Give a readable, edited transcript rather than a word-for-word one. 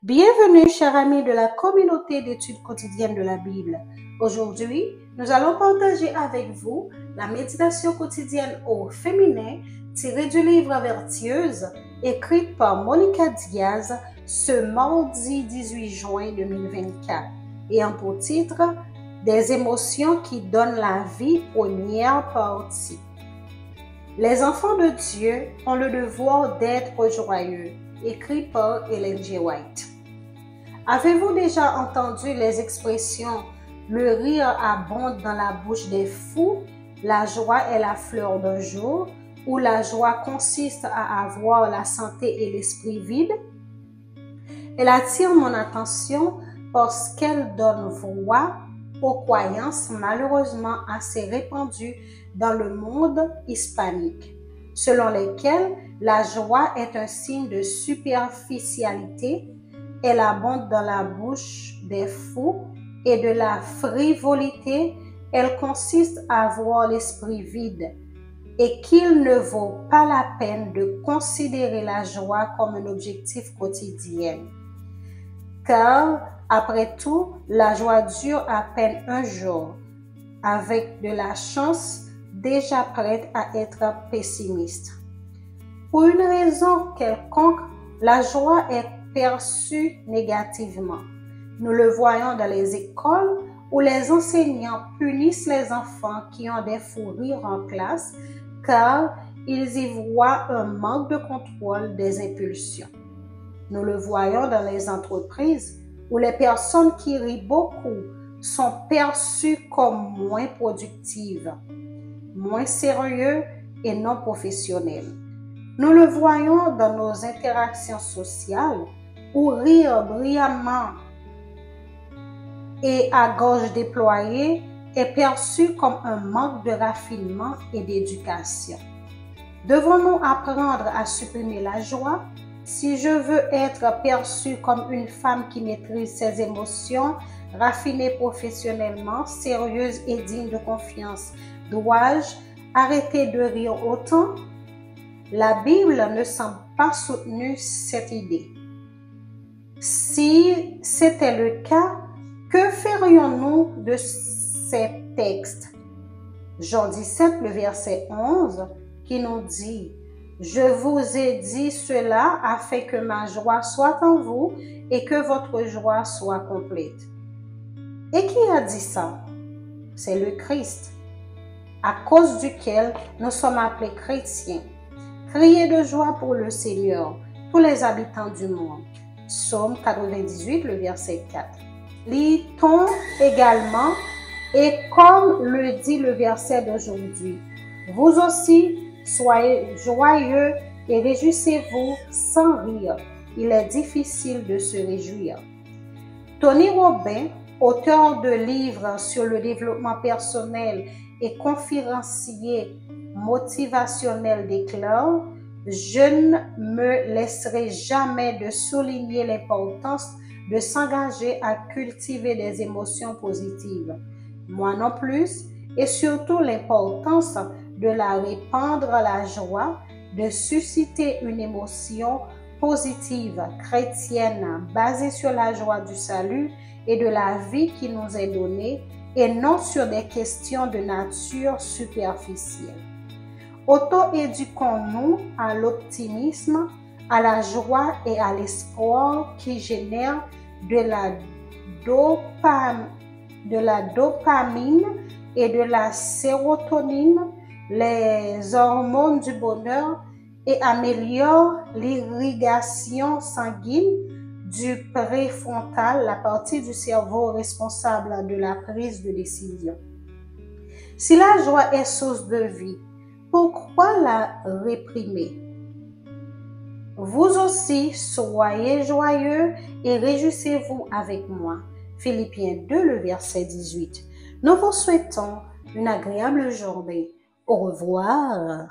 Bienvenue, chers amis de la communauté d'études quotidiennes de la Bible. Aujourd'hui, nous allons partager avec vous la méditation quotidienne au féminin tirée du livre Vertueuse, écrite par Monica Diaz ce mardi 18 juin 2024, ayant pour titre « Des émotions qui donnent la vie » première partie. Les enfants de Dieu ont le devoir d'être joyeux, écrit par Ellen G. White. Avez-vous déjà entendu les expressions « le rire abonde dans la bouche des fous »,« la joie est la fleur d'un jour » ou « la joie consiste à avoir la santé et l'esprit vide » Elle attire mon attention parce qu'elle donne voix aux croyances malheureusement assez répandues dans le monde hispanique, selon lesquelles la joie est un signe de superficialité, elle abonde dans la bouche des fous, et de la frivolité, elle consiste à avoir l'esprit vide, et qu'il ne vaut pas la peine de considérer la joie comme un objectif quotidien. Car, après tout, la joie dure à peine un jour, avec de la chance déjà prête à être pessimiste. Pour une raison quelconque, la joie est perçue négativement. Nous le voyons dans les écoles où les enseignants punissent les enfants qui ont des fous rires en classe car ils y voient un manque de contrôle des impulsions. Nous le voyons dans les entreprises où les personnes qui rient beaucoup sont perçues comme moins productives, moins sérieuses et non professionnelles. Nous le voyons dans nos interactions sociales où rire brillamment et à gorge déployée est perçu comme un manque de raffinement et d'éducation. Devons-nous apprendre à supprimer la joie? Si je veux être perçue comme une femme qui maîtrise ses émotions, raffinée professionnellement, sérieuse et digne de confiance, dois-je arrêter de rire autant? La Bible ne semble pas soutenir cette idée. Si c'était le cas, que ferions-nous de ces textes? Jean 17, le verset 11, qui nous dit « Je vous ai dit cela afin que ma joie soit en vous et que votre joie soit complète. » Et qui a dit ça? C'est le Christ, à cause duquel nous sommes appelés chrétiens. Criez de joie pour le Seigneur, tous les habitants du monde. Psaume 98, le verset 4. Lit-on également, et comme le dit le verset d'aujourd'hui, vous aussi, soyez joyeux et réjouissez-vous sans rire. Il est difficile de se réjouir. Tony Robbins, auteur de livres sur le développement personnel et conférencier motivationnel, déclare « Je ne me laisserai jamais de souligner l'importance de s'engager à cultiver des émotions positives. Moi non plus, et surtout l'importance de la répandre la joie, de susciter une émotion positive chrétienne basée sur la joie du salut et de la vie qui nous est donnée et non sur des questions de nature superficielle. Auto-éduquons-nous à l'optimisme, à la joie et à l'espoir qui génèrent de la dopamine et de la sérotonine, les hormones du bonheur, et améliorent l'irrigation sanguine du préfrontal, la partie du cerveau responsable de la prise de décision. Si la joie est source de vie, pourquoi la réprimer? Vous aussi, soyez joyeux et réjouissez-vous avec moi. Philippiens 2, le verset 18. Nous vous souhaitons une agréable journée. Au revoir.